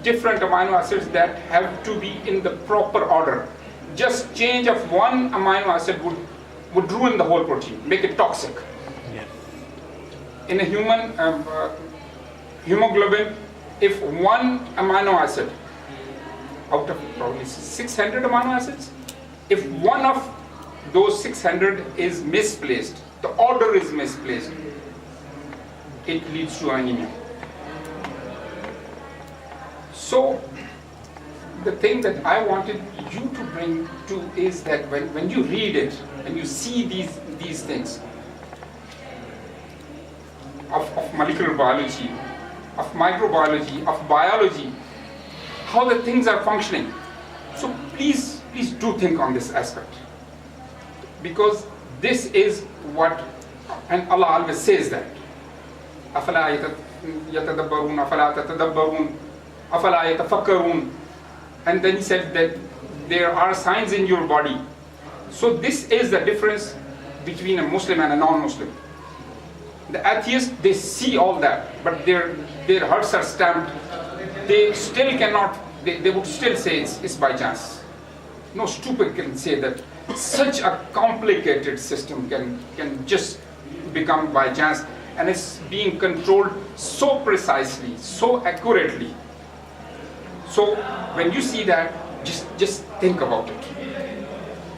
different amino acids that have to be in the proper order. Just change of one amino acid would ruin the whole protein, make it toxic. Yeah. In a human hemoglobin, if one amino acid out of probably 600 amino acids, if one of those 600 is misplaced, the order is misplaced, it leads to anemia. So the thing that I wanted you to bring to is that when you read it and you see these things of molecular biology, of microbiology, of biology, how the things are functioning. So please do think on this aspect, because this is what, and Allah always says that, أَفَلَا يَتَدَبَّرُونَ أَفَلَا تَتَدَبَّرُونَ أَفَلَا يَتَفَكَّرُونَ. And then he said that there are signs in your body. So this is the difference between a Muslim and a non-Muslim. The atheists, they see all that, but their hearts are stamped. They still cannot, they would still say it's by chance. No stupid can say that such a complicated system can just become by chance, and it's being controlled so precisely, so accurately. So when you see that, just think about it,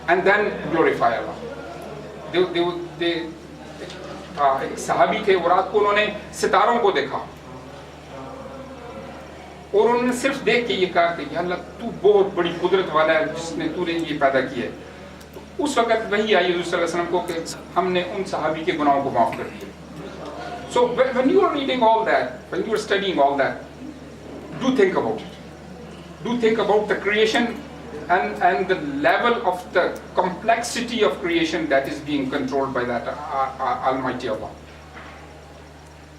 and then glorify Allah. एक सहाबी थे, वो रात को उन्होंने सितारों को देखा और उन्होंने सिर्फ देख के ये कहा कि या अल्लाह तू बहुत बड़ी कुदरत वाला है जिसने तूने ये पैदा किया है. तो उस वक्त वही आई हुज़ूर सल्लल्लाहु अलैहि वसल्लम को कि हमने उन सहाबी के गुनाहों को माफ कर दिया. So when you are reading all that, when you are studying all that, do think about it. Do think about the creation and the level of the complexity of creation that is being controlled by that Almighty Allah.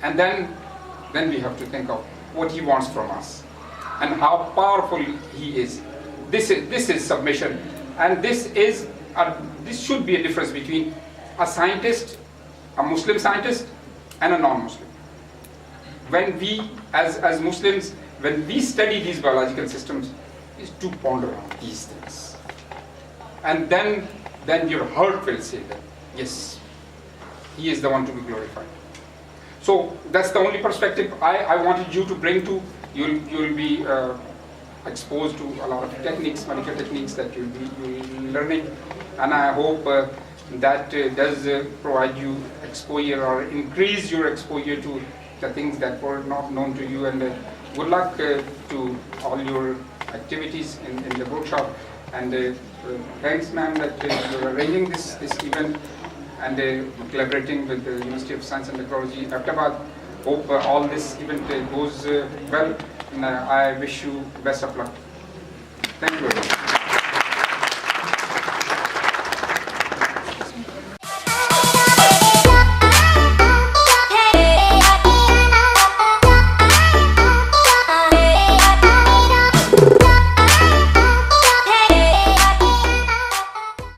And then we have to think of what He wants from us and how powerful He is. This is submission, and this should be a difference between a scientist, a Muslim scientist, and a non-Muslim. When we, as Muslims, when we study these biological systems, is to ponder on these things, and then your heart will say that yes, He is the one to be glorified. So that's the only perspective I wanted you to bring to. You'll be exposed to a lot of techniques, medical techniques that you'll be learning, and I hope that does provide you exposure or increase your exposure to the things that were not known to you. And good luck to all your activities in the workshop. And thanks, ma'am, that you're arranging this event and collaborating with the University of Science and Technology, Ahmedabad. Hope all this event goes well, and I wish you best of luck. Thank you very much.